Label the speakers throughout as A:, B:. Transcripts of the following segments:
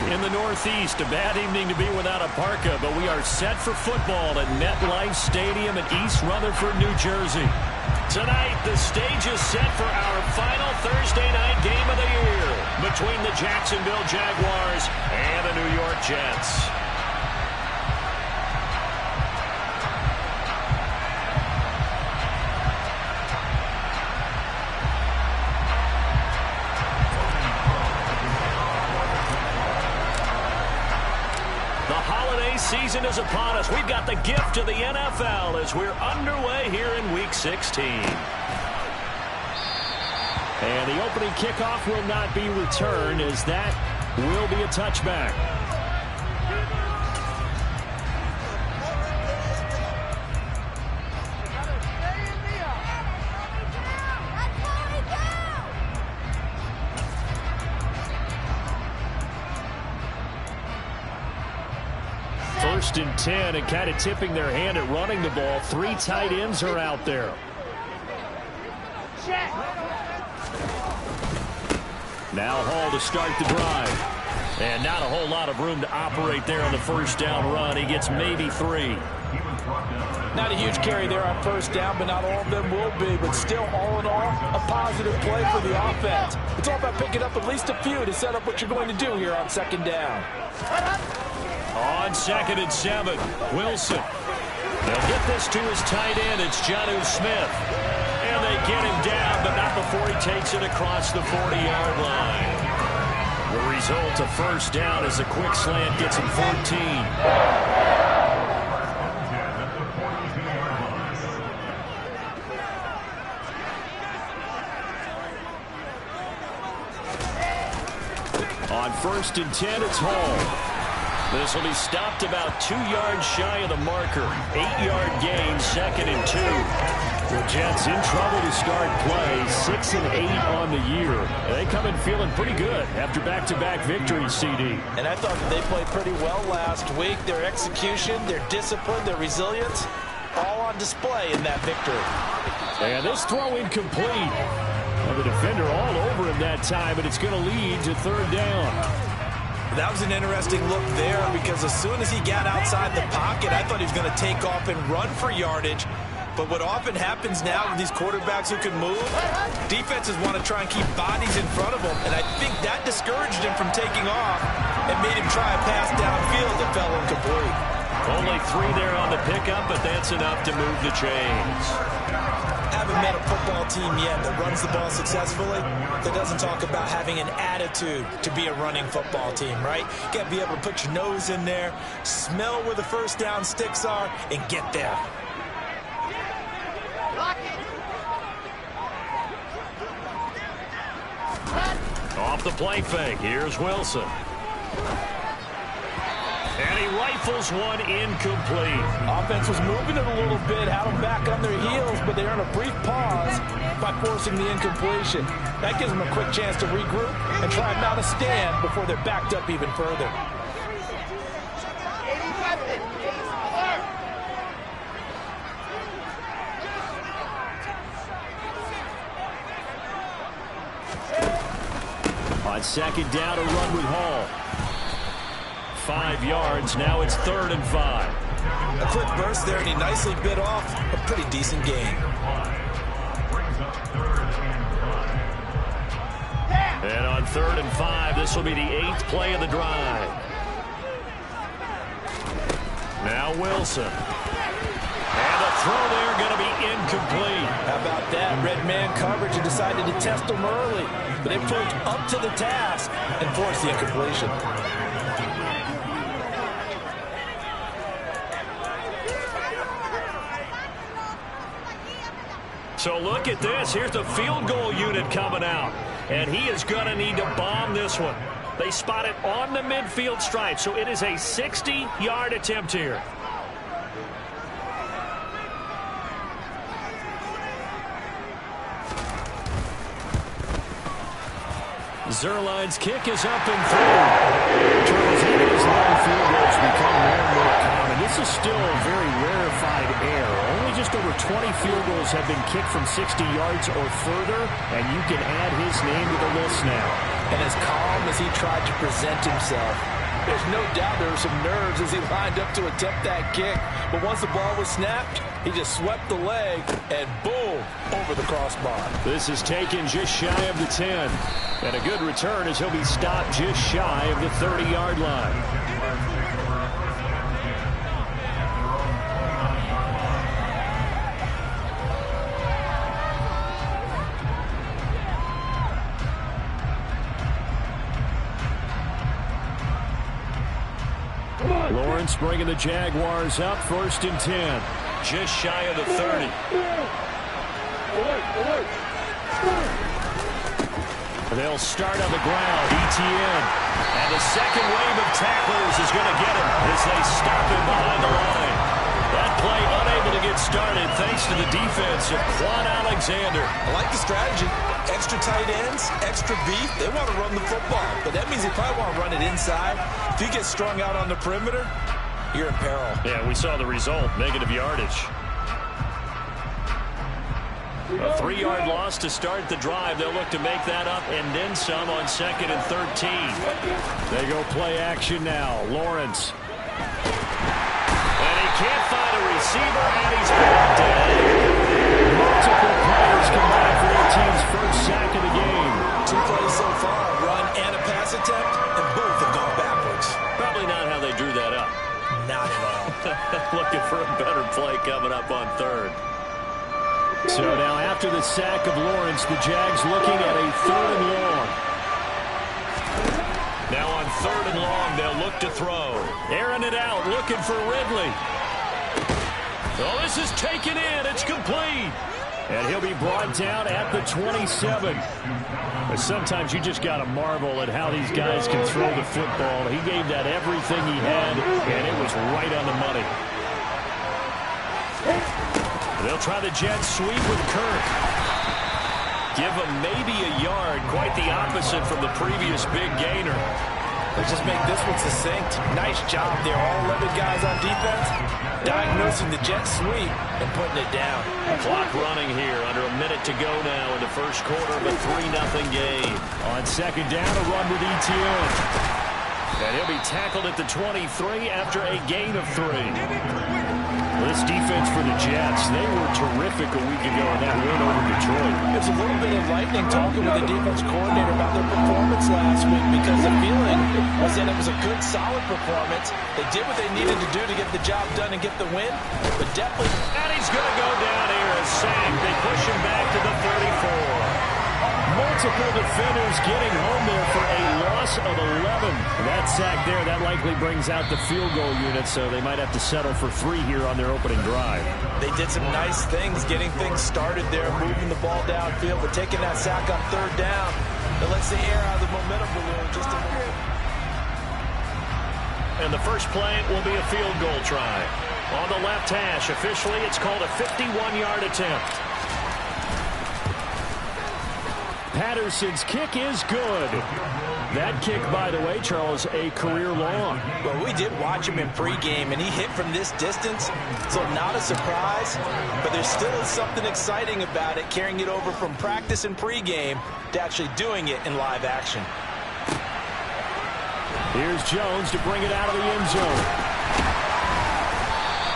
A: In the Northeast, a bad evening to be without a parka, but we are set for football at MetLife Stadium in East Rutherford, New Jersey. Tonight, the stage is set for our final Thursday night game of the year between the Jacksonville Jaguars and the New York Jets. Season is upon us. We've got the gift of the NFL as we're underway here in Week 16. And the opening kickoff will not be returned, as that will be a touchback. First and 10, and kind of tipping their hand at running the ball. 3 tight ends are out there. Now Hall to start the drive. And not a whole lot of room to operate there on the first down run. He gets maybe 3.
B: Not a huge carry there on first down, but not all of them will be. But still, all in all, a positive play for the offense. It's all about picking up at least a few to set up what you're going to do here on second down.
A: On 2nd and 7, Wilson. They'll get this to his tight end. It's Jonnu Smith. And they get him down, but not before he takes it across the 40-yard line. The result of first down is a quick slant gets him 14. On 1st and 10, it's Hall. This will be stopped about 2 yards shy of the marker. 8-yard gain, 2nd and 2. The Jets in trouble to start play. 6 and 8 on the year. They come in feeling pretty good after back-to-back victories, CD.
B: And I thought that they played pretty well last week. Their execution, their discipline, their resilience, all on display in that victory.
A: And this throw incomplete. And the defender all over him that time, and it's going to lead to 3rd down.
B: That was an interesting look there, because as soon as he got outside the pocket, I thought he was going to take off and run for yardage. But what often happens now with these quarterbacks who can move, defenses want to try and keep bodies in front of them. And I think that discouraged him from taking off and made him try a pass downfield that fell incomplete.
A: Only 3 there on the pickup, but that's enough to move the chains.
B: Haven't met a football team yet that runs the ball successfully, that doesn't talk about having an attitude to be a running football team, right? You got to be able to put your nose in there, smell where the first down sticks are, and get there.
A: Off the play fake, here's Wilson. And he rifles one incomplete.
B: Offense was moving it a little bit, had them back on their heels, but they earned a brief pause by forcing the incompletion. That gives them a quick chance to regroup and try and mount a stand before they're backed up even further.
A: On 2nd down, a run with Hall. 5 yards, now it's 3rd and 5.
B: A quick burst there, and he nicely bit off a pretty decent gain.
A: And on 3rd and 5, this will be the 8th play of the drive. Now Wilson. And the throw there going to be incomplete.
B: How about that? Red man coverage and decided to test him early. But they proved up to the task and forced the incompletion.
A: So look at this. Here's the field goal unit coming out. And he is going to need to bomb this one. They spot it on the midfield stripe. So it is a 60-yard attempt here. Zerline's kick is up and through. Charles, even as long field goals become more and more common, this is still a very rarefied air. Only just over 20 field goals have been kicked from 60 yards or further, and you can add his name to the list now.
B: And as calm as he tried to present himself, there's no doubt there were some nerves as he lined up to attempt that kick. But once the ball was snapped, he just swept the leg and boom, over the crossbar.
A: This is taken just shy of the 10. And a good return as he'll be stopped just shy of the 30-yard line. Lawrence bringing the Jaguars up, 1st and 10. Just shy of the 30. They'll start on the ground, ETN. And the second wave of tacklers is going to get him as they stop him behind the line. That play unable to get started thanks to the defense of Quan Alexander.
B: I like the strategy. Extra tight ends, extra beef. They want to run the football, but that means they probably want to run it inside. If you get strung out on the perimeter, you're in peril.
A: Yeah, we saw the result, negative yardage. A 3-yard loss to start the drive. They'll look to make that up and then some on 2nd and 13. They go play action now. Lawrence. And he can't find a receiver, and he's brought down. Multiple players combined for their team's first sack of the game.
B: 2 plays so far, a run and a pass attempt, and both have gone backwards.
A: Probably not how they drew that up.
B: Not at all.
A: Looking for a better play coming up on 3rd. So now after the sack of Lawrence, the Jags looking at a 3rd and long. Now on 3rd and long, they'll look to throw. Airing it out, looking for Ridley. Oh, this is taken in. It's complete. And he'll be brought down at the 27. But sometimes you just got to marvel at how these guys can throw the football. He gave that everything he had, and it was right on the money. They'll try the jet sweep with Kirk. Give him maybe a yard, quite the opposite from the previous big gainer.
B: Let's just make this one succinct. Nice job there, all 11 guys on defense, diagnosing the jet sweep and putting it down.
A: Clock running here, under a minute to go now in the first quarter of a 3-0 game. On 2nd down, a run with ETN. And he'll be tackled at the 23 after a gain of 3. This defense for the Jets, they were terrific a week ago in that win over Detroit.
B: There's a little bit of lightning talking with the defense coordinator about their performance last week because the feeling was that it was a good, solid performance. They did what they needed to do to get the job done and get the win, but definitely...
A: And he's going to go down here as sacked. They push him back to the 34. Multiple defenders getting home there for a loss of 11. That sack there, that likely brings out the field goal unit, so they might have to settle for 3 here on their opening drive.
B: They did some nice things, getting things started there, moving the ball downfield, but taking that sack on 3rd down, it lets the air out of the momentum balloon just a little.
A: And the first play will be a field goal try. On the left hash, officially it's called a 51-yard attempt. Patterson's kick is good. That kick, by the way, Charles, a career long.
B: Well, we did watch him in pregame, and he hit from this distance, so not a surprise. But there still is something exciting about it, carrying it over from practice and pregame to actually doing it in live action.
A: Here's Jones to bring it out of the end zone.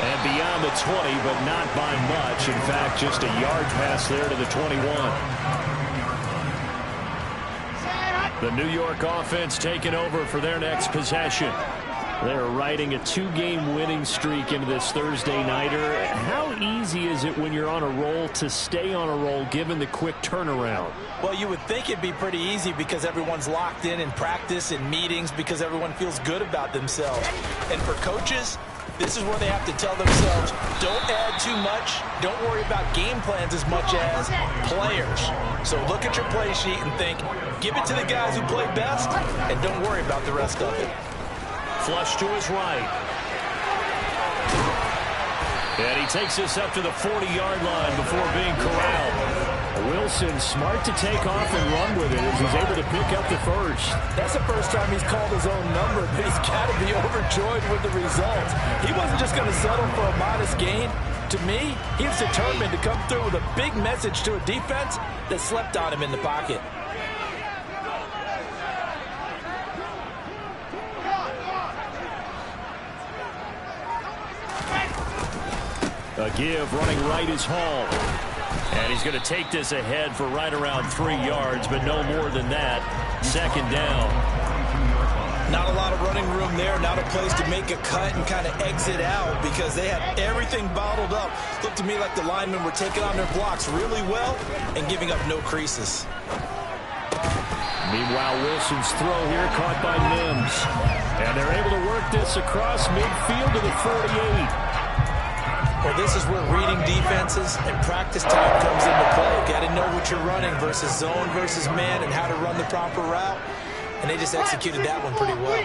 A: And beyond the 20, but not by much. In fact, just a yard pass there to the 21. The New York offense taking over for their next possession. They're riding a 2-game winning streak into this Thursday nighter. How easy is it when you're on a roll to stay on a roll given the quick turnaround?
B: Well, you would think it'd be pretty easy because everyone's locked in practice and meetings because everyone feels good about themselves. And for coaches, this is where they have to tell themselves, don't add too much, don't worry about game plans as much as players. So look at your play sheet and think, give it to the guys who play best, and don't worry about the rest of it.
A: Flush to his right. And he takes this up to the 40-yard line before being corralled. Wilson smart to take off and run with it as he's able to pick up the first.
B: That's the first time he's called his own number, but he's got to be overjoyed with the results. He wasn't just going to settle for a modest gain. To me, he was determined to come through with a big message to a defense that slept on him in the pocket.
A: A give running right is Hall. And he's going to take this ahead for right around 3 yards, but no more than that. Second down.
B: Not a lot of running room there, not a place to make a cut and kind of exit out because they had everything bottled up. Looked to me like the linemen were taking on their blocks really well and giving up no creases.
A: Meanwhile, Wilson's throw here caught by Mims. And they're able to work this across midfield to the 48.
B: Well, this is where reading defenses and practice time comes into play. Got to know what you're running versus zone versus man and how to run the proper route. And they just executed that one pretty well.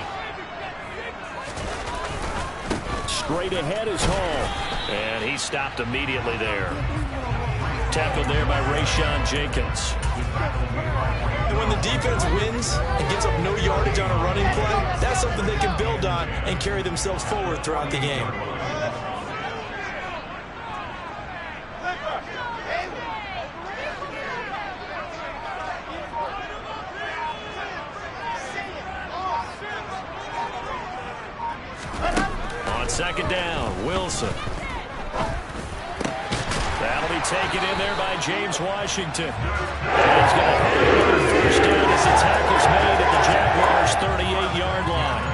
A: Straight ahead is Hall. And he stopped immediately there. Tackled there by Rayshon Jenkins.
B: And when the defense wins and gets up no yardage on a running play, that's something they can build on and carry themselves forward throughout the game.
A: Second down, Wilson. That'll be taken in there by James Washington. And he's going to have another first down as the tackle's made at the Jaguars' 38-yard line.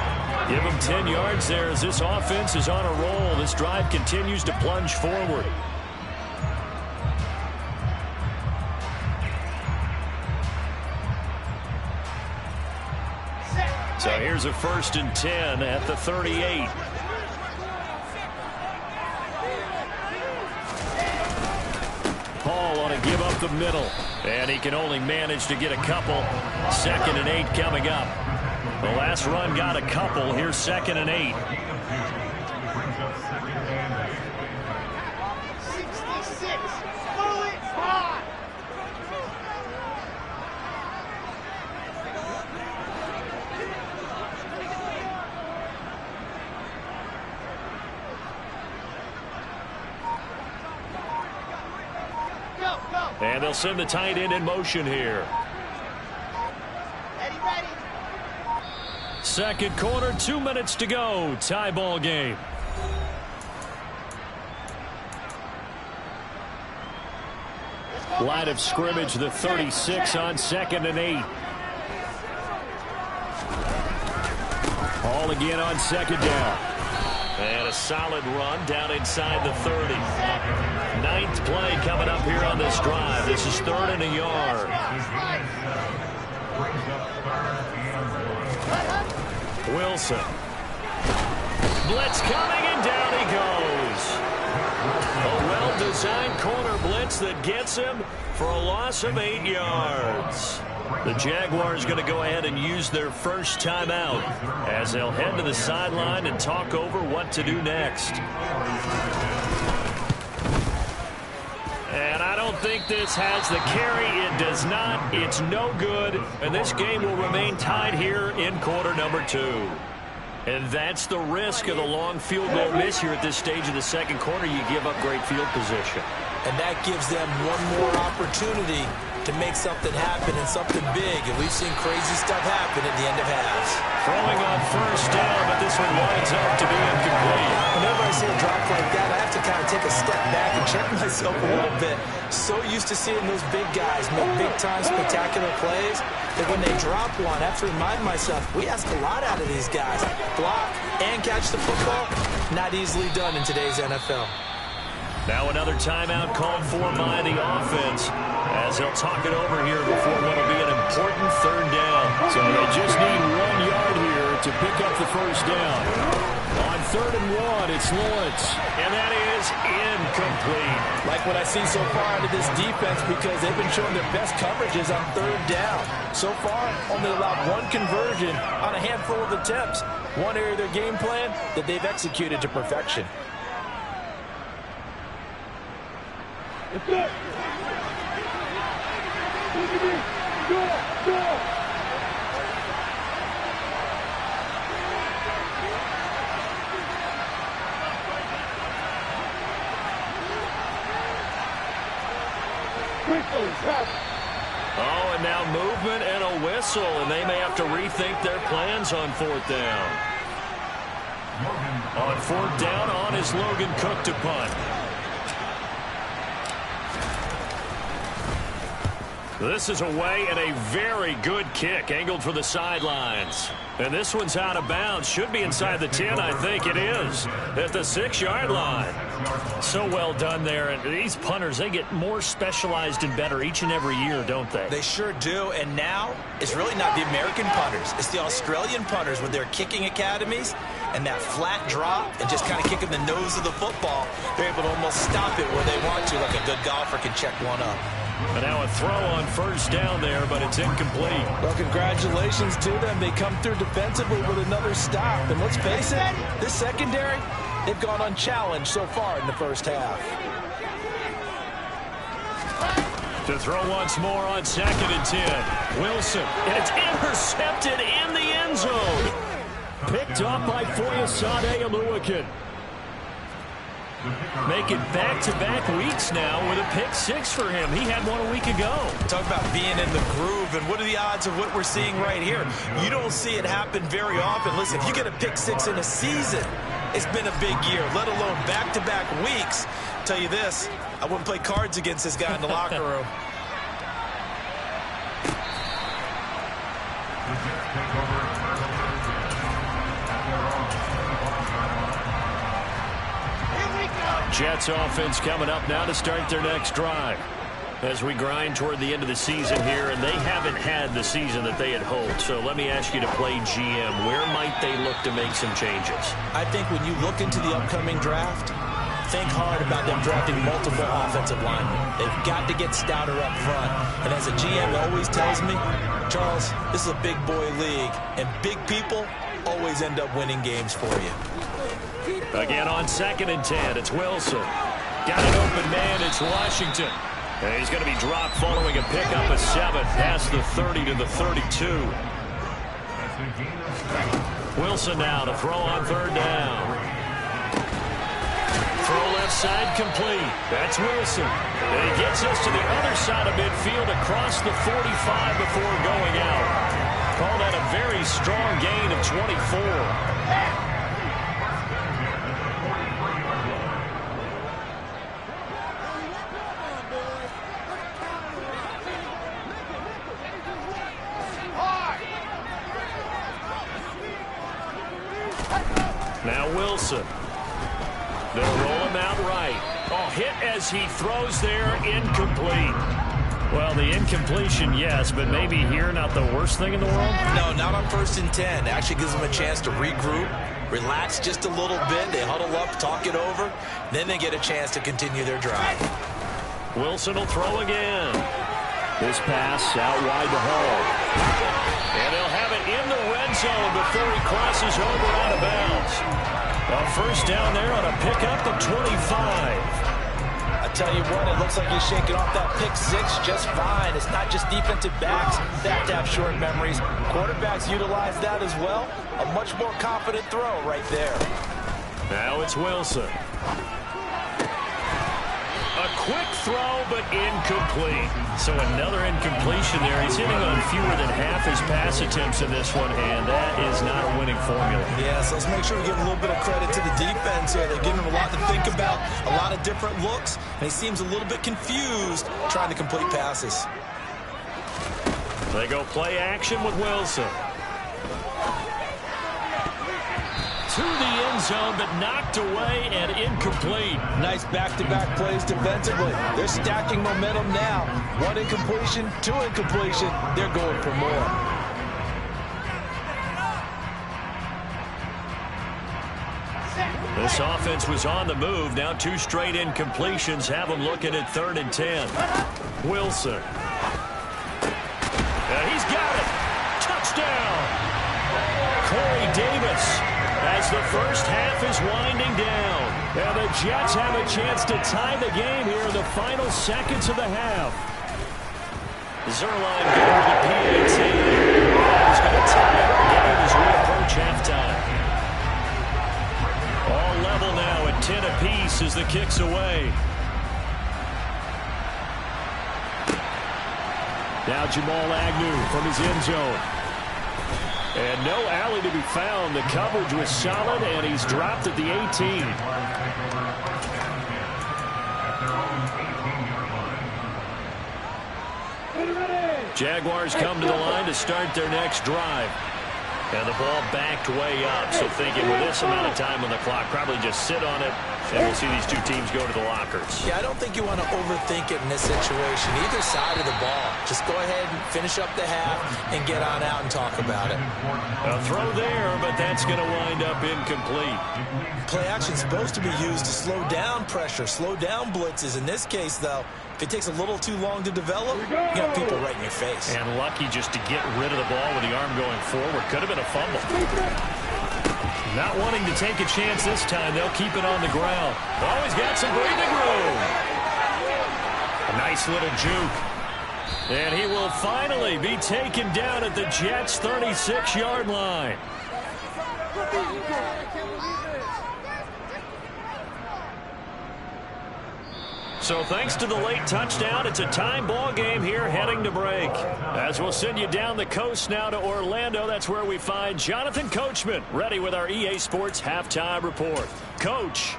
A: Give him 10 yards there as this offense is on a roll. This drive continues to plunge forward. So here's a 1st and 10 at the 38. Hall on a give up the middle. And he can only manage to get a couple. 2nd and 8 coming up. The last run got a couple. Here's 2nd and 8. And they'll send the tight end in motion here.
C: Ready.
A: Second quarter, 2 minutes to go. Tie ball game. Line of scrimmage, the 36 on 2nd and 8. Hall again on 2nd down. And a solid run down inside the 30. 9th play coming up here on this drive. This is 3rd and a yard. Wilson. Blitz coming, and down he goes. A well-designed corner blitz that gets him for a loss of 8 yards. The Jaguars going to go ahead and use their first timeout as they'll head to the sideline and talk over what to do next. And I don't think this has the carry. It does not. It's no good. And this game will remain tied here in quarter number 2. And that's the risk of the long field goal miss here at this stage of the second quarter. You give up great field position.
B: And that gives them one more opportunity to make something happen and something big. And we've seen crazy stuff happen at the end of halves.
A: Throwing on first down, but this one winds up to be incomplete.
B: Whenever I see a drop like that, I have to kind of take a step back and check myself a little bit. So used to seeing those big guys make big-time spectacular plays that when they drop one, I have to remind myself, we ask a lot out of these guys. Block and catch the football, not easily done in today's NFL.
A: Now another timeout called for by the offense as they'll talk it over here before what will be an important 3rd down. So they just need 1 yard here to pick up the first down. On 3rd and 1, it's Lawrence. And that is incomplete.
B: Like what I see so far out of this defense because they've been showing their best coverages on 3rd down. So far, only allowed 1 conversion on a handful of attempts. One area of their game plan that they've executed to perfection.
A: Oh, and now movement and a whistle, and they may have to rethink their plans on 4th down. On 4th down, on is Logan Cook to punt. This is away and a very good kick angled for the sidelines. And this one's out of bounds. Should be inside the 10, I think it is, at the 6-yard line. So well done there. And these punters, they get more specialized and better each and every year, don't they?
B: They sure do. And now it's really not the American punters. It's the Australian punters with their kicking academies and that flat drop and just kind of kicking the nose of the football. They're able to almost stop it where they want to, like a good golfer can check one up.
A: And now a throw on first down there, but it's incomplete.
B: Well, congratulations to them. They come through defensively with another stop. And let's face it, this secondary, they've gone unchallenged so far in the first half.
A: To throw once more on 2nd and 10. Wilson, and it's intercepted in the end zone. Picked up by Foyesade Oluwakin. Making back-to-back weeks now with a pick 6 for him. He had one a week ago.
B: Talk about being in the groove, and what are the odds of what we're seeing right here? You don't see it happen very often. Listen, if you get a pick 6 in a season, it's been a big year, let alone back-to-back weeks. I'll tell you this, I wouldn't play cards against this guy in the locker room.
A: Jets offense coming up now to start their next drive. As we grind toward the end of the season here, and they haven't had the season that they had hoped. So let me ask you to play GM. Where might they look to make some changes?
B: I think when you look into the upcoming draft, think hard about them drafting multiple offensive linemen. They've got to get stouter up front. And as a GM always tells me, Charles, this is a big boy league, and big people always end up winning games for you.
A: Again on 2nd and 10, it's Wilson. Got an open man, it's Washington. And he's going to be dropped following a pickup of 7 past the 30 to the 32. Wilson now to throw on 3rd down. Throw left side complete. That's Wilson. And he gets us to the other side of midfield across the 45 before going out. Call that a very strong gain of 24. Now Wilson. They'll roll him out right. Oh, hit as he throws there, incomplete. Well, the incompletion, yes, but maybe here not the worst thing in the world?
B: No, not on 1st and 10. It actually gives them a chance to regroup, relax just a little bit. They huddle up, talk it over. Then they get a chance to continue their drive.
A: Wilson will throw again. This pass out wide to Hall. And they'll have it in the red zone before he crosses over out of bounds. A first down there on a pickup of 25.
B: I tell you what, it looks like he's shaking off that pick 6 just fine. It's not just defensive backs that have short memories. Quarterbacks utilize that as well. A much more confident throw right there.
A: Now it's Wilson. A quick throw, but incomplete. So another incompletion there. He's hitting on fewer than half his pass attempts in this one, and that is not a winning formula.
B: Yeah, so let's make sure we give a little bit of credit to the defense here. They're giving him a lot to think about, a lot of different looks, and he seems a little bit confused trying to complete passes.
A: They go play action with Wilson. To the end zone, but knocked away and incomplete.
B: Nice back-to-back plays defensively. They're stacking momentum now. 1 incompletion, 2 incompletion. They're going for more.
A: This offense was on the move. Now 2 straight incompletions have them looking at 3rd and 10. Wilson. He's got it. Touchdown. Corey Davis. As the first half is winding down. And the Jets have a chance to tie the game here in the final seconds of the half. Zerline going to the PAT. He's going to tie up the game as we approach halftime. All level now at 10 apiece as the kick's away. Now Jamal Agnew from his end zone. And no alley to be found. The coverage was solid, and he's dropped at the 18. Jaguars come to the line to start their next drive. And the ball backed way up. So thinking with this amount of time on the clock, probably just sit on it. And we'll see these two teams go to the lockers.
B: Yeah, I don't think you want to overthink it in this situation. Either side of the ball. Just go ahead and finish up the half and get on out and talk about it.
A: A throw there, but that's going to wind up incomplete.
B: Play action is supposed to be used to slow down pressure, slow down blitzes. In this case, though, if it takes a little too long to develop, you got people right in your face.
A: And lucky just to get rid of the ball with the arm going forward. Could have been a fumble. Not wanting to take a chance this time. They'll keep it on the ground. Always got some breathing room. A nice little juke. And he will finally be taken down at the Jets' 36-yard line. So thanks to the late touchdown, it's a time ball game here heading to break. As we'll send you down the coast now to Orlando, that's where we find Jonathan Coachman ready with our EA Sports halftime report. Coach.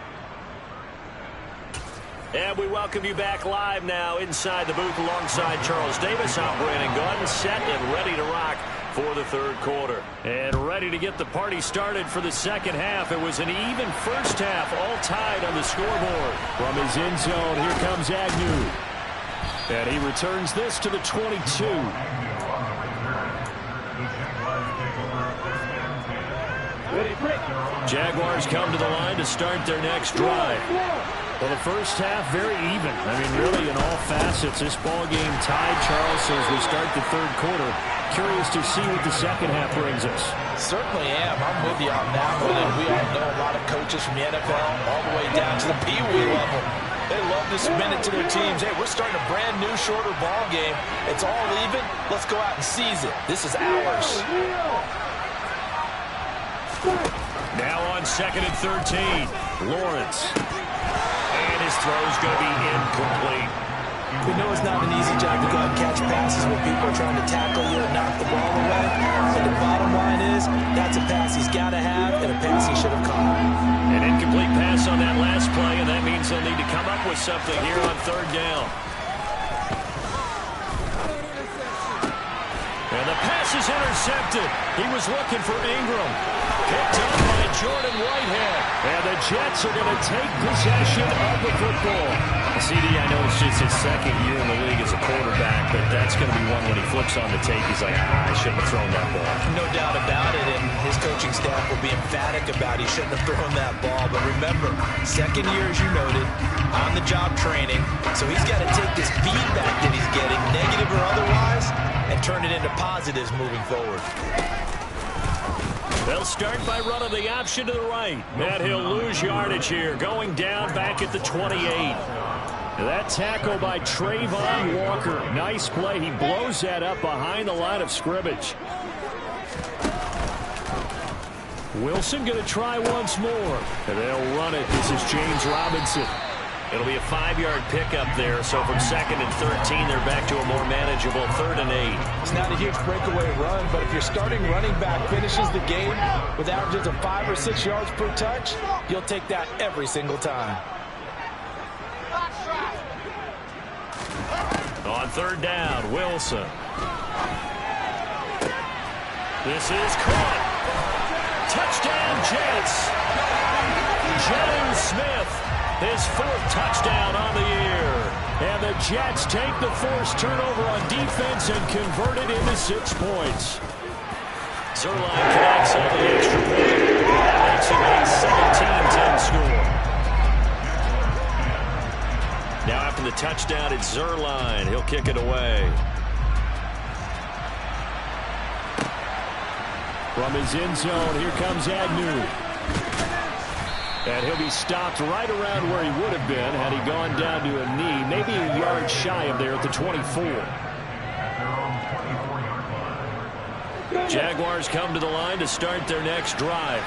A: And we welcome you back live now inside the booth alongside Charles Davis. I'm Brandon Gordon, set and ready to rock for the third quarter. And ready to get the party started for the second half. It was an even first half, all tied on the scoreboard. From his end zone, here comes Agnew. And he returns this to the 22. Jaguars come to the line to start their next drive. Well, the first half, very even. I mean, really, in all facets, this ball game tied, Charles, so as we start the third quarter. Curious to see what the second half brings us.
B: Certainly am. I'm with you on that one. And we all know a lot of coaches from the NFL all the way down to the Pee-wee level. They love to spin it to their teams. Hey, we're starting a brand new, shorter ball game. It's all even. Let's go out and seize it. This is ours.
A: Now on 2nd and 13. Lawrence. And his throw's going to be incomplete.
B: We know it's not an easy job to go out and catch passes when people are trying to tackle you and knock the ball away. But the bottom line is, that's a pass he's got to have and a pass he should have caught.
A: An incomplete pass on that last play, and that means they'll need to come up with something here on third down. And the pass is intercepted. He was looking for Ingram. Picked up by Jordan Whitehead. And the Jets are going to take possession of the football. CD, I know it's just his second year in the league as a quarterback, but that's going to be one when he flips on the tape. He's like, I shouldn't have thrown that ball.
B: No doubt about it, and his coaching staff will be emphatic about he shouldn't have thrown that ball. But remember, second year, as you noted, on-the-job training. So he's got to take this feedback that he's getting, negative or otherwise, and turn it into positives moving forward.
A: They'll start by running the option to the right. And he'll lose yardage here, going down back at the 28. That tackle by Trayvon Walker. Nice play. He blows that up behind the line of scrimmage. Wilson going to try once more. And they'll run it. This is James Robinson. It'll be a 5-yard pickup there. So from 2nd and 13, they're back to a more manageable 3rd and 8.
C: It's not a huge breakaway run, but if your starting running back finishes the game with averages of 5 or 6 yards per touch, you'll take that every single time.
A: On 3rd down, Wilson. This is caught. Touchdown, Jets. Jonnu Smith, his 4th touchdown on the year. And the Jets take the forced turnover on defense and convert it into 6 points. Zerline connects on the extra point. That makes it a 17-10 score. Now after the touchdown, it's Zerline. He'll kick it away. From his end zone, here comes Agnew. And he'll be stopped right around where he would have been had he gone down to a knee, maybe a yard shy of there at the 24. Jaguars come to the line to start their next drive.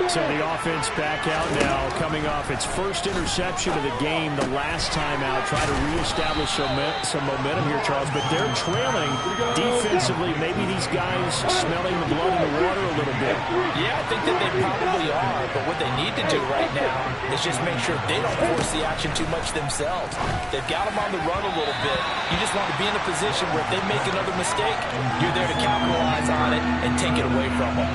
D: So the offense back out now, coming off its first interception of the game the last time out, trying to reestablish some momentum here, Charles. But they're trailing defensively. Maybe these guys smelling the blood in the water a little bit.
C: Yeah, I think that they probably are. But what they need to do right now is just make sure they don't force the action too much themselves. They've got them on the run a little bit. You just want to be in a position where if they make another mistake, you're there to capitalize on it and take it away from them.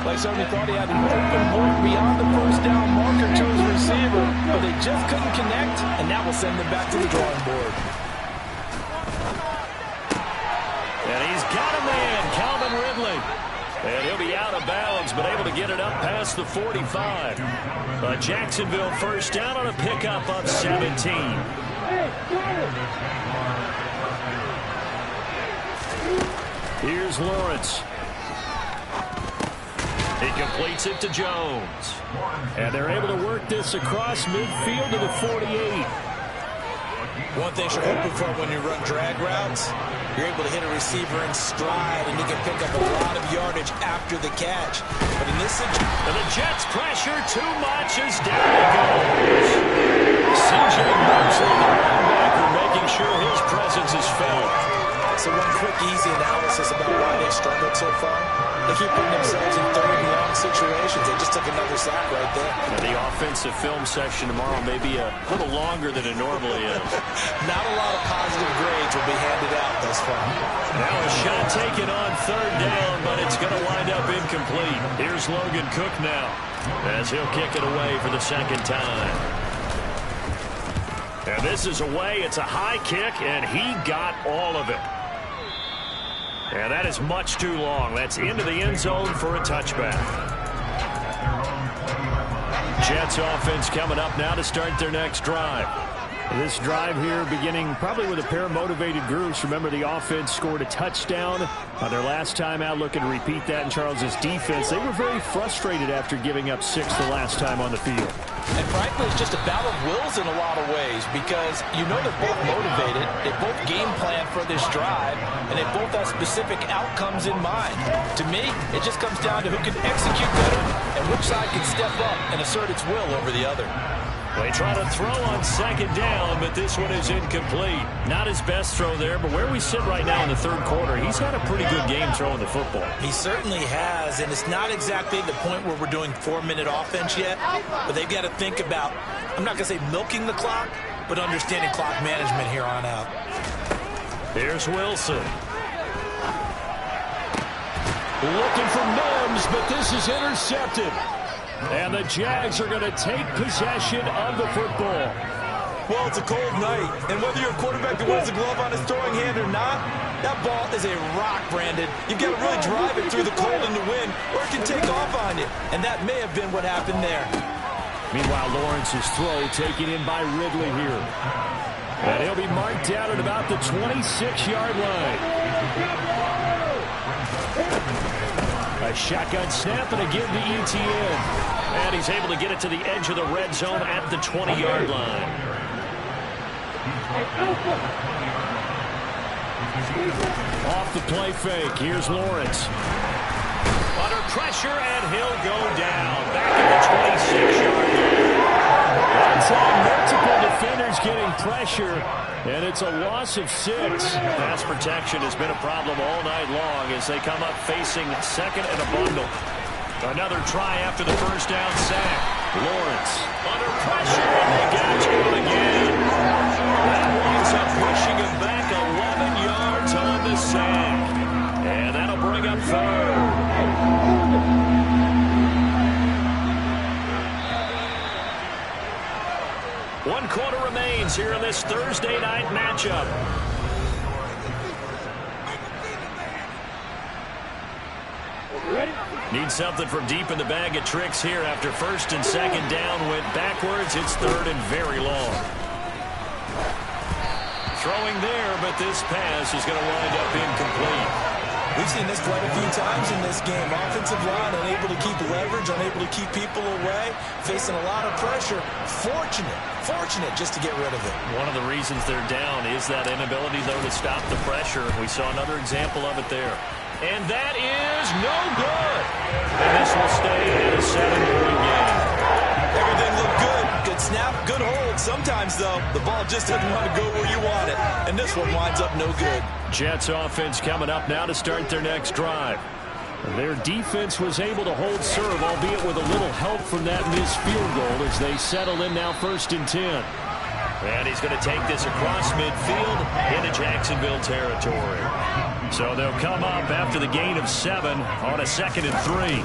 E: Like somebody thought he had an open look beyond the first down marker to his receiver, but they just couldn't connect, and that will send them back to the drawing board.
A: And he's got a man, Calvin Ridley. And he'll be out of bounds, but able to get it up past the 45. A Jacksonville first down on a pickup of 17. Here's Lawrence. He completes it to Jones.
D: And they're able to work this across midfield to the 48.
B: One thing you're hoping for when you run drag routes, you're able to hit a receiver in stride, and you can pick up a lot of yardage after the catch. But in this situation,
A: and the Jets pressure too much as down he goes. C.J. Mosley, the linebacker, making sure his presence is felt.
B: So one quick, easy analysis about why they've struggled so far. They keep putting themselves in third and long situations. They just took another sack right there.
A: And the offensive film section tomorrow may be a little longer than it normally is.
B: Not a lot of positive grades will be handed out thus far.
A: Now a shot taken on third down, but it's going to wind up incomplete. Here's Logan Cook now, as he'll kick it away for the second time. And this is away. It's a high kick, and he got all of it. And that is much too long. That's into the end zone for a touchback. Jets offense coming up now to start their next drive.
D: This drive here beginning probably with a pair of motivated groups. Remember, the offense scored a touchdown on their last time out. Looking to repeat that in Charles's defense. They were very frustrated after giving up 6 the last time on the field.
C: And frankly, it's just a battle of wills in a lot of ways because you know they're both motivated, they both game plan for this drive, and they both have specific outcomes in mind. To me, it just comes down to who can execute better and which side can step up and assert its will over the other.
A: They try to throw on second down, but this one is incomplete. Not his best throw there, but where we sit right now in the third quarter, he's had a pretty good game throwing the football.
B: He certainly has, and it's not exactly the point where we're doing 4-minute offense yet, but they've got to think about, I'm not going to say milking the clock, but understanding clock management here on out.
A: Here's Wilson.
D: Looking for Mims, but this is intercepted. And the Jags are going to take possession of the football.
B: Well, it's a cold night, and whether you're a quarterback that wears a glove on his throwing hand or not, that ball is a rock, Brandon. You've got to really drive it through the cold and the wind, or it can take off on you, and that may have been what happened there.
D: Meanwhile, Lawrence's throw taken in by Ridley here. And he'll be marked down at about the 26-yard line. A shotgun snap and a give to ETN.
A: And he's able to get it to the edge of the red zone at the 20-yard line.
D: Off the play fake. Here's Lawrence.
A: Under pressure, and he'll go down. Back at the 26-yard line.
D: One time, multiple defenders getting pressure, and it's a loss of 6.
A: Pass protection has been a problem all night long as they come up facing second and a bundle. Another try after the first down sack. Lawrence under pressure, and they got to him again. That winds up pushing him back 11 yards on the sack. And that'll bring up third. One quarter remains here in this Thursday night matchup. Need something from deep in the bag of tricks here after first and second down went backwards. It's third and very long. Throwing there, but this pass is going to wind up incomplete.
B: We've seen this quite a few times in this game. Offensive line unable to keep leverage, unable to keep people away, facing a lot of pressure. Fortunate just to get rid of it.
A: One of the reasons they're down is that inability, though, to stop the pressure. We saw another example of it there. And that is no good. And this will stay at a 7-point game.
B: Everything looked good. Good snap, good hold. Sometimes, though, the ball just doesn't want to go where you want it. And this one winds up no good.
A: Jets offense coming up now to start their next drive. Their defense was able to hold serve, albeit with a little help from that missed field goal as they settle in now 1st and 10. And he's going to take this across midfield into Jacksonville territory. So they'll come up after the gain of 7 on a 2nd and 3.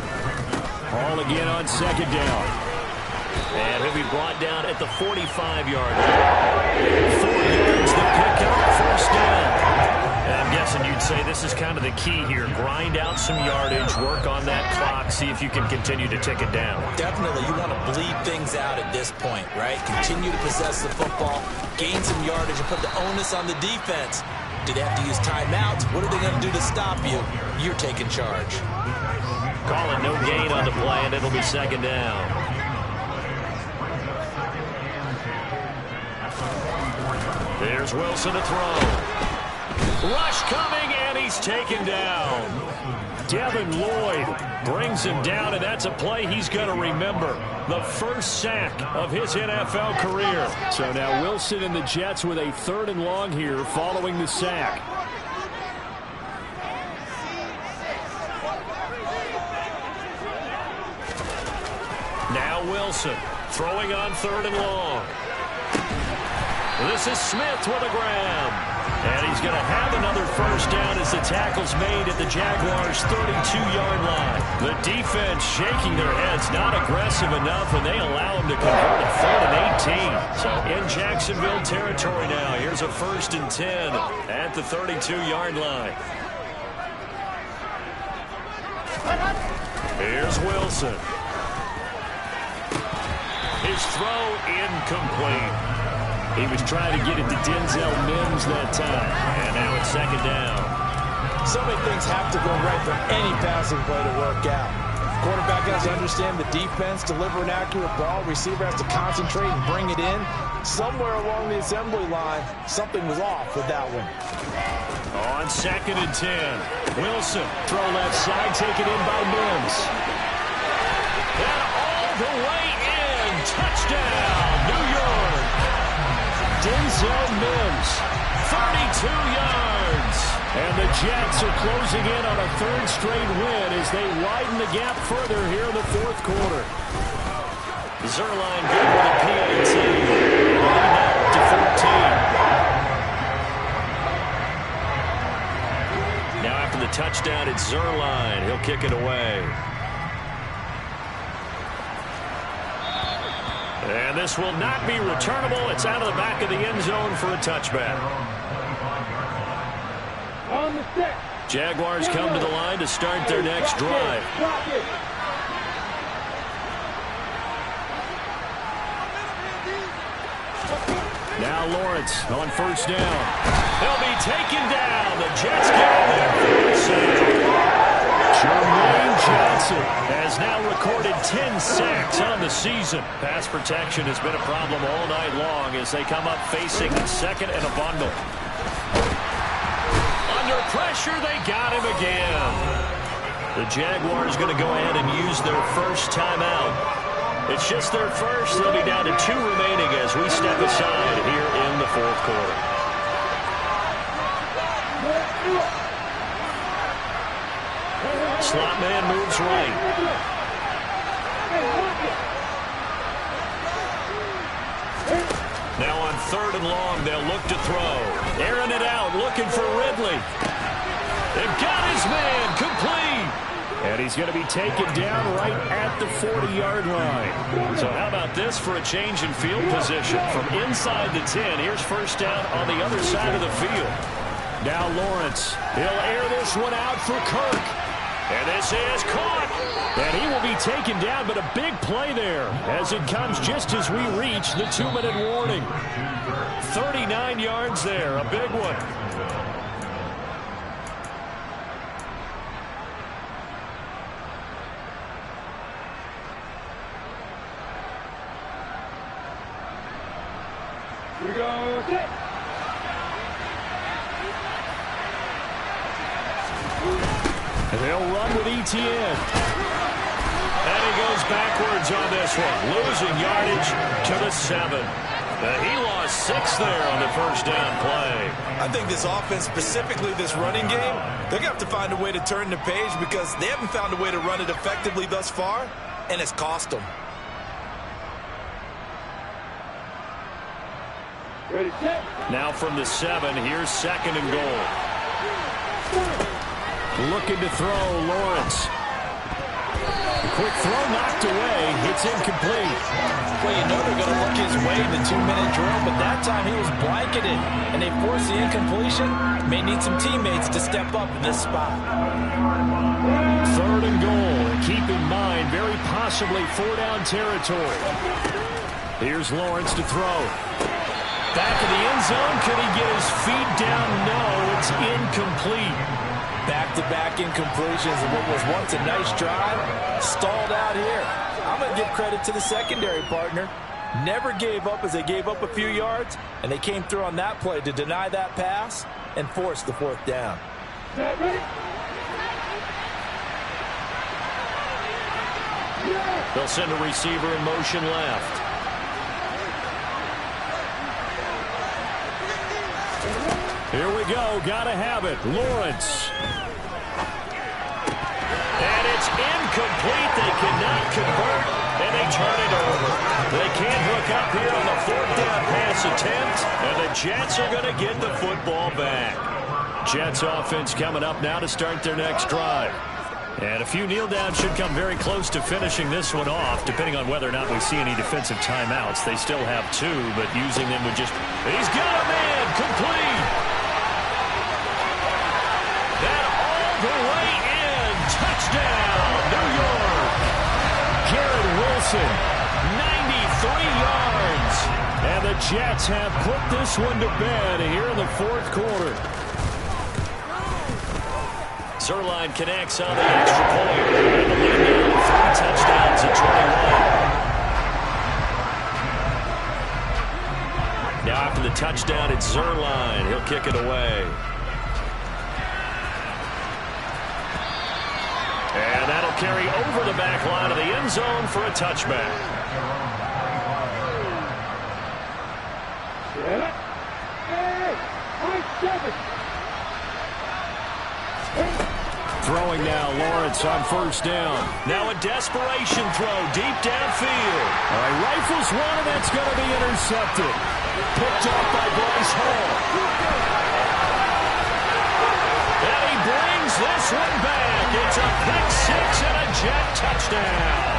A: Ball again on 2nd down. And he'll be brought down at the 45-yard line. 4 yards to pick up, 1st down. And I'm guessing you'd say this is kind of the key here. Grind out some yardage, work on that clock, see if you can continue to tick it down.
B: Definitely. You want to bleed things out at this point, right? Continue to possess the football, gain some yardage, and put the onus on the defense. Do they have to use timeouts? What are they going to do to stop you? You're taking charge.
A: Call it no gain on the play, and it'll be 2nd down. There's Wilson to throw. Rush coming, and he's taken down. Devin Lloyd brings him down, and that's a play he's going to remember. The first sack of his NFL career. So now Wilson and the Jets with a 3rd and long here following the sack. Now Wilson throwing on 3rd and long. This is Smith with a grab. And he's going to have another 1st down as the tackle's made at the Jaguars' 32-yard line. The defense shaking their heads, not aggressive enough, and they allow him to convert a 3rd and 18. So in Jacksonville territory now, here's a 1st and 10 at the 32-yard line. Here's Wilson. His throw incomplete. He was trying to get it to Denzel Mims that time. And now it's 2nd down.
E: So many things have to go right for any passing play to work out. Quarterback has to understand the defense, deliver an accurate ball. Receiver has to concentrate and bring it in. Somewhere along the assembly line, something was off with that one.
A: On 2nd and 10. Wilson, throw left side, taken in by Mims. And all the way in. Touchdown, New York. Denzel Mims, 32 yards. And the Jets are closing in on a 3rd straight win as they widen the gap further here in the 4th quarter. Zerline good with a PAT. To 14. Now after the touchdown, it's Zerline. He'll kick it away. And this will not be returnable. It's out of the back of the end zone for a touchback. Jaguars come to the line to start their next drive. Now Lawrence on 1st down. He'll be taken down. The Jets get him there for the save. Jermaine Johnson has now recorded 10 sacks on the season. Pass protection has been a problem all night long as they come up facing 2nd and a bundle. Under pressure, they got him again. The Jaguars going to go ahead and use their first timeout. It's just their first. They'll be down to 2 remaining as we step aside here in the 4th quarter. Slot man moves right. Now on 3rd and long, they'll look to throw. Airing it out, looking for Ridley. They've got his man, complete. And he's going to be taken down right at the 40-yard line. So how about this for a change in field position? From inside the 10, here's 1st down on the other side of the field. Now Lawrence, he'll air this one out for Kirk. And this is caught. And he will be taken down, but a big play there as it comes just as we reach the 2-minute warning. 39 yards there, a big one.
F: Here we go.
D: They'll run with ETN.
A: And he goes backwards on this one, losing yardage to the 7. He lost 6 there on the first down play.
B: I think this offense, specifically this running game, they're going to have to find a way to turn the page because they haven't found a way to run it effectively thus far, and it's cost them.
A: Now from the 7, here's 2nd and goal.
D: Looking to throw, Lawrence. The quick throw knocked away. It's incomplete.
C: Well, you know they're going to look his way in the 2-minute drill, but that time he was blanketed, and they forced the incompletion. May need some teammates to step up in this spot.
D: 3rd and goal. Keep in mind, very possibly 4-down territory. Here's Lawrence to throw. Back in the end zone. Could he get his feet down? No, it's incomplete.
C: Back-to-back incompletions of what was once a nice drive, stalled out here. I'm going to give credit to the secondary partner. Never gave up as they gave up a few yards, and they came through on that play to deny that pass and force the 4th down.
A: They'll send a receiver in motion left.
D: Here we go. Gotta have it. Lawrence.
A: And it's incomplete. They cannot convert, and they turn it over. They can't hook up here on the 4th down pass attempt, and the Jets are going to get the football back.
D: Jets offense coming up now to start their next drive.
A: And a few kneel downs should come very close to finishing this one off, depending on whether or not we see any defensive timeouts. They still have 2, but using them would just... He's got a man! Complete! That all the way in! Touchdown! New York!
D: Garrett Wilson, 93 yards. And the Jets have put this one to bed here in the 4th quarter.
A: Zerline connects on the extra point. And the lead now 3 touchdowns at 21. Now after the touchdown, it's Zerline. He'll kick it away. And that'll carry over the back line of the end zone for a touchback.
D: Throwing now, Lawrence on 1st down.
A: Now a desperation throw deep downfield.
D: All right, rifles one, and that's going to be intercepted. Picked up by Bryce Hall.
A: And he brings this one back. It's a pick 6 and a Jet touchdown.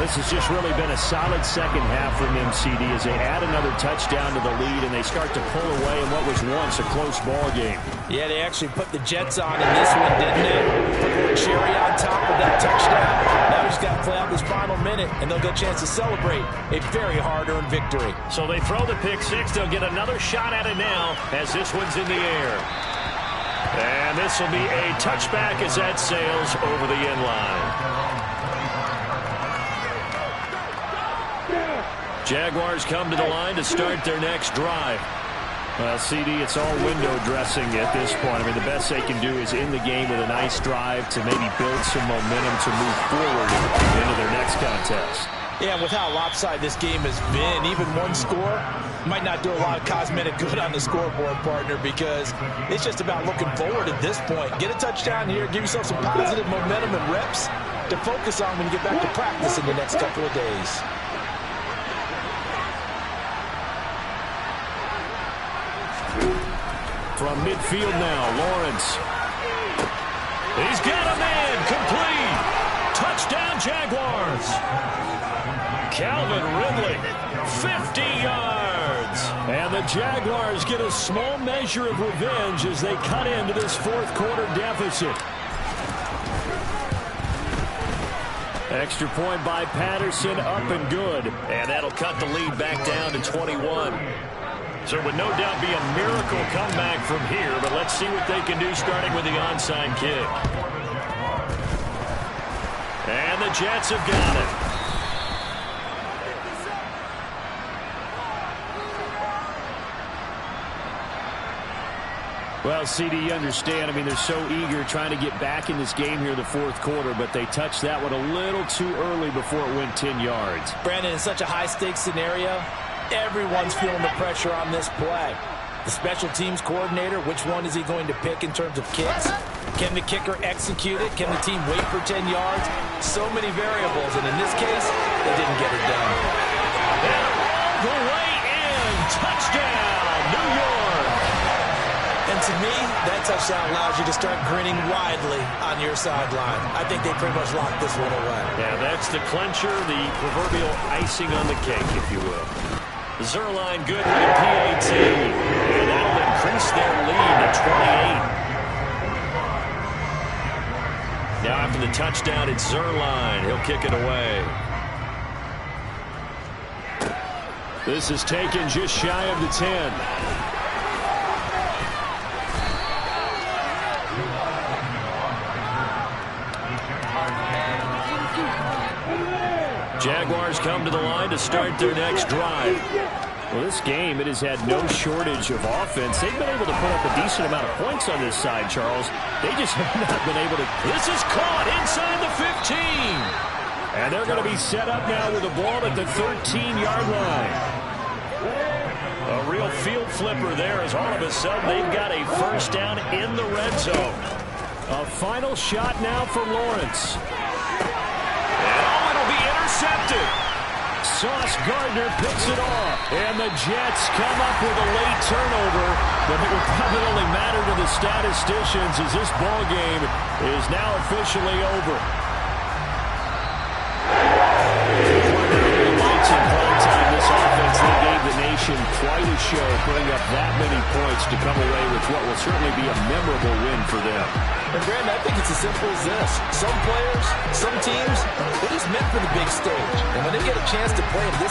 D: This has just really been a solid second half from MCD as they add another touchdown to the lead and they start to pull away in what was once a close ball game.
C: Yeah, they actually put the Jets on in this one, didn't they? Put a little cherry on top of that touchdown. Now he's got to play out this final minute, and they'll get a chance to celebrate a very hard-earned victory.
A: So they throw the pick 6. They'll get another shot at it now as this one's in the air. And this will be a touchback as that sails over the end line. Jaguars come to the line to start their next drive.
D: Well, CD, it's all window dressing at this point. I mean, the best they can do is in the game with a nice drive to maybe build some momentum to move forward into their next contest.
C: Yeah, with how lopsided this game has been, even one score might not do a lot of cosmetic good on the scoreboard, partner, because it's just about looking forward at this point. Get a touchdown here, give yourself some positive momentum and reps to focus on when you get back to practice in the next couple of days.
D: From midfield now, Lawrence.
A: He's got a man, complete. Touchdown, Jaguars. Calvin Ridley, 50 yards.
D: And the Jaguars get a small measure of revenge as they cut into this 4th quarter deficit. Extra point by Patterson, up and good.
A: And that'll cut the lead back down to 21. So it would no doubt be a miracle comeback from here, but let's see what they can do starting with the onside kick. And the Jets have got it.
D: Well, CD, you understand. I mean, they're so eager trying to get back in this game here in the fourth quarter, but they touched that one a little too early before it went 10 yards.
C: Brandon, in such a high-stakes scenario, everyone's feeling the pressure on this play. The special teams coordinator, which one is he going to pick in terms of kicks? Can the kicker execute it? Can the team wait for 10 yards? So many variables, and in this case, they didn't get it done.
A: And all the way in. Touchdown, New York.
B: And to me, that touchdown allows you to start grinning widely on your sideline. I think they pretty much locked this one away.
A: Yeah, that's the clincher, the proverbial icing on the cake, if you will. Zerline good with a PAT. And that'll increase their lead to 28. Now after the touchdown, it's Zerline. He'll kick it away.
D: This is taken just shy of the 10.
A: Jaguars come to the line to start their next drive.
D: Well, this game, it has had no shortage of offense. They've been able to put up a decent amount of points on this side, Charles. They just have not been able to.
A: This is caught inside the 15.
D: And they're going to be set up now with the ball at the 13-yard line.
A: A real field flipper there as all of a sudden they've got a first down in the red zone.
D: A final shot now for Lawrence.
A: Intercepted.
D: Sauce Gardner picks it off. And the Jets come up with a late turnover, but it will probably only matter to the statisticians as this ball game is now officially over. Lights in prime time, this offense, they gave the nation quite a show, putting up that many points to come away with what will certainly be a memorable win for them.
C: And Brandon, I think it's as simple as this. Some players, some teams, they're just meant for the big stage. And when they get a chance to play in this